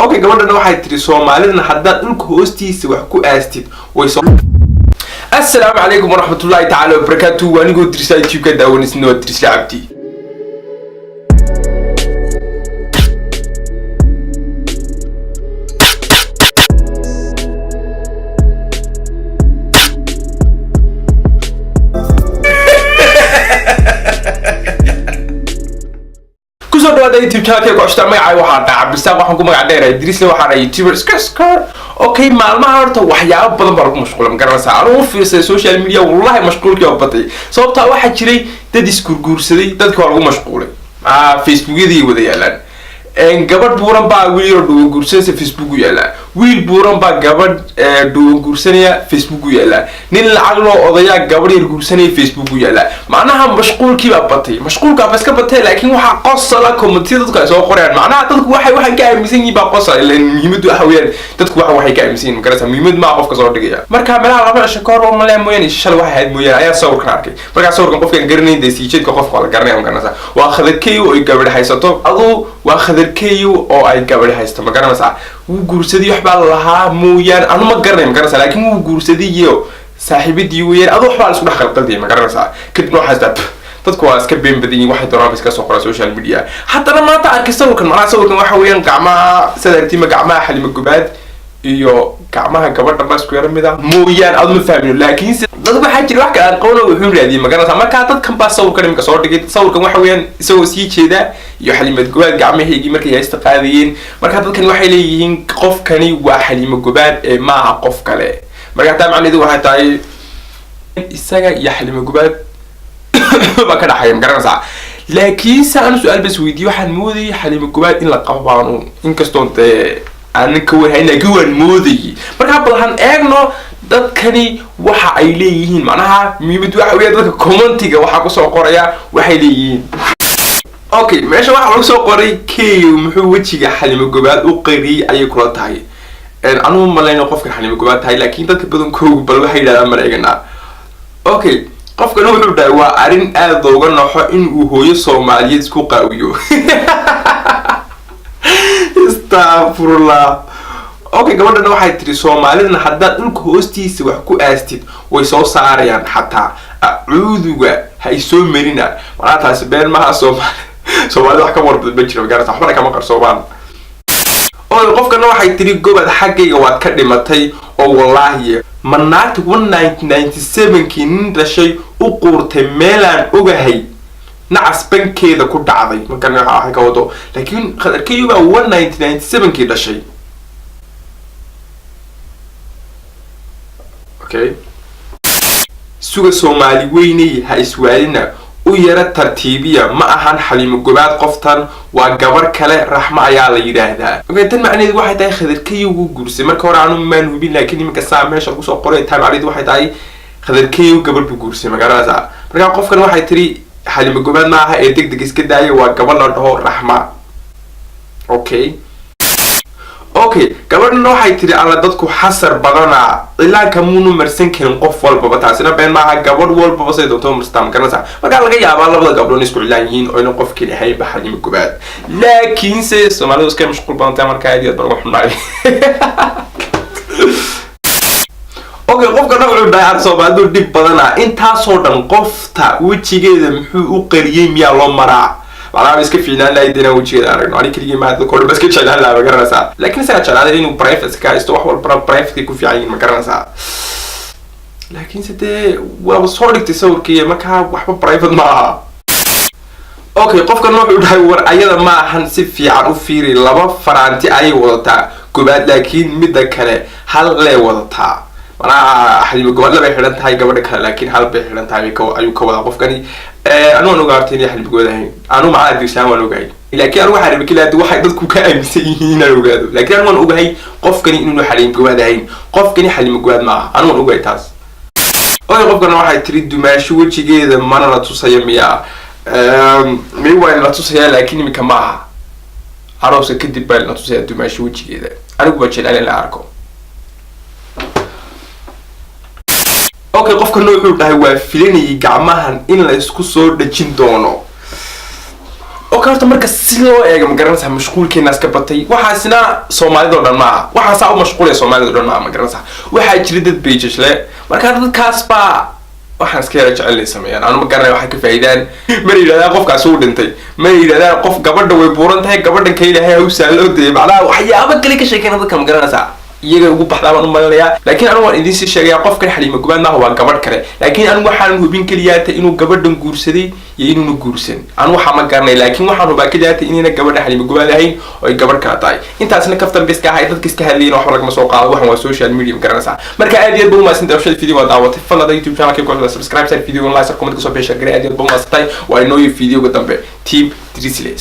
okay gabadhana waxay tiri Soomaalidana hadda dhulka hoostiisa wax ku aastid way soo Assalamu alaykum warahmatullahi ta'ala wabarakatuh wanigo dirisa YouTube ka daawanisno dirisa abdi YouTube channel ku ashta magacay waxa dhacbisa waxaan ku magac dheeray Idris waxaan YouTuber skar okay maalmaha horta waxyaabo badan baan ku mashquulan garanaysa anuu fiirsay social media wallahi mashquulkii oo batay sababta waxa jiray dad iskurguursaday dadka waa lagu mashquulay Facebook-yadii wada yaalaan gabadh buuran baa wiil oo guursanaysa Facebook yaala wiil buuran baa gabadh guursanaya Facebook yaala nin lacag loo odaya gabadh yar guursanaya Facebook yaala macnaha mashquulkii baa batay mashquulka bas ka batay laakiin waxa qosala comment dadka soo qorayaan macnaha dadku waxay ka aaminsan yihiin baa qosala ilaa muhiimadu waxa weeyaan dadku waxay ka aaminsan yihiin garasa muhiimad ma qofka soo dhigaya marka meelaha laba shakor oo malay mooyaan shal waxa ahayd mooyaan ayaa sawirkan arkay marka sawirkan qofka garanay deesijeedka qofka la garanay garanaysa waa Khadar Keyow oo gabadh haysato adoo waa Khadar Keyow oo ay gabadh haysato ma garanaysa wuu guursaday wax baa lahaa mooyaan anu ma garanay ma garanaysa laakiin wuu guursaday iyo saaxiibadii weeyaan adoo wax baa isku dhaxal qalday ma garanaysa kadib noo haysta dadku waa iska been badiyeen waxay doonaan iska soo qoraa social media haddana maanta arkay sawirkan waxa weeyaan gacmaha sadartiima gacmaha Haliimo Gobaad iyo gacmaha gabadha bas ku yar mida mooyaan aad ma fahmin laakiin dad waxa jira wax ka aan qowlo wuxuu raadiyay ma garanaysa marka dadkan baa sawirkan imka soo dhigay sawirkan waxa weeyaan isagoo sii jeeda iyo Haliimo Gobaad gacmaheegii markay ay istaqaadiyeen marka dadkan waxay leeyihiin qofkani waa Haliimo Gobaad ee ma aha qof kale marka taa macnaheedu waxay tahay isaga iyo Haliimo Gobaad ba ka dhaxay ma garanaysa laakiin saan su'aal bas weydiyo waxaan moodayay Haliimo Gobaad in la qabaano inkastoo aan ka warhayna gawaan moodayay marka balahan eegno dadkani waxa ay leeyihiin macnaha muhiimad waxa weey dadka commentiga waxa ku soo qoraya waxay leeyihiin okay meesha waxa lagu soo qoray Keyow muxuu wajiga Haliimo Gobaad u qariyay ayay kula tahay anu malayno qofka Haliimo Gobaad tahay laakiin dadka badankoodu bal waxay yiraahdaan mareegana okay qofkan wuxuu dhahay waa arin aad looga noxo in uu hooyo Soomaaliyeed isku qaawiyo astaghfirullah okay gabadhana waxay tiri Soomaalidana hadda dhulka hoostiisa wax ku aastid way soo saarayaan xataa acuuduga hay soo marina walaataas been ma Soomaalida wax ka warbad ma jiro gaarta waxba kama qarsoobaan oo qofkana waxay tiri Gobaad xaggayga waad ka dhimatay oo wallahi manaagta 1997 nin dhashay u quurtay meelaan ogahay nacas bankeeda ku dhacday markan waxa ka wado laakiin Khadar Keyow baa 1997 kii dhashay okay suuga Soomaali weynay ha iswaalina u yara tartiibiya ma ahan Haliimo Gobaad qoftan waa gabar kale raxma ayaa la yiraahdaa okay tan macnaheedu waxay tahay Khadar Keyow uu guursay marka hore aanu maan hubin laakiin imika meesha ku soo qoray tan macnaheedu waxay tahay Khadar Keyow gabar buu guursay magaalada marka qofkan waxay tiri Haliimo Gobaad ma aha ee degdeg iska daayay waa gabar la dhaho raxma okay gabadhna waxay tiri alla dadku xasar badana ilaa kamuunu marsan karin qof walba taasina been ma aha gabadh walba say doonto marstaan garanaysa marka laga yaabaa labada gabdhood isku cilaan yihiin oo qof kale hay Haliimo Gobaad laakiin se Soomaalidu iska mashquul badan marka ay dad wax xunaay okay qofka wuxuu dhahay Soomaalidu dib badana inta soo dhan qofta wajigeeda muxuu u qariyay miya loo maraa walaal iska fiinaan la idina wajigeeda aragno ani kaliya ma dad koob iska jeclaan la garanaysa laakiin saga jeclaan inuu private ka isto wax walba private ku fiican ma garanaysa laakiin sidee waa soo dhigtay sawirkii marka waxba private ma aha okay qofkan wuxuu dhahay war ayada ma ahan si fiican u fiiri laba faraanti ay wadataa Gobaad laakiin midda kale hal leh wadataa Haliimo Gobaad la xiran tahay gabadha kale laakiin hal bay xiran tahay ayuu ka wada qofkani anu aan ogaartay Haliimo Gobaad ahayn anu ma aad isaan waan ogahay laakiin anu waxa rabay kaliya waxay dadku ka aaminsan yihiin aan ogaado laakiin anu waan ogahay qofkani inuu Haliimo Gobaad ahayn qofkani Haliimo Gobaad ma aha anu waan ogahay taas oo qofkana waxay tiri dumaashi wajigeeda mana la tusaya miya mi waan la tusaya laakiin imika ma aha arooska kadib baa la tusaya dumaashi wajigeeda anigu waa jeclaan la arko okay qofka wuxuu dhahay waa filinay gacmahan in la isku soo dhajin doono okay horta marka si loo eego ma garanaysaa mashquulkeena iska batay waxaasina Soomaalidu dhan ma waxaas u mashquulay Soomaalidu dhan ma garanaysaa waxa jira dad pages le marka dadkaas baa waxaan iska yara jecel sameeyaan anu ma garanay waxa ka faa'iidaan ma yiraahdaa qofkaas uu dhintay ma yiraahdaa qof gabadha way buuran tahay gabadhan ka ilaahay u saalo deebacdaa waxyaabo kale ka sheekayna dadka ma garanaysaa iyaga ugu baxdaan u malaya laakiin anu waan idin si sheegay qofkan Haliimo Gobaad ma waa gabadh kale laakiin anu waxaan hubin kaliyaata inuu gabadhan guursaday iyo inuu guursan anu waxa ma garanay laakiin waxaan hubaa kaliyaata inayna gabadha Haliimo Gobaad ahayn oo gabadh ka tahay intaasna kaftan bis ka ahay dadka iska hadlayeen wax laga soo qaado waxan waa social media ma garanaysaa marka aad iyo aad buu maasin daawashada video daawatay fadlan YouTube channel ka ku subscribe sar video like comment ku soo beesha garay aad iyo aad buu maasatay waa inoo video ga dambe team Drizzle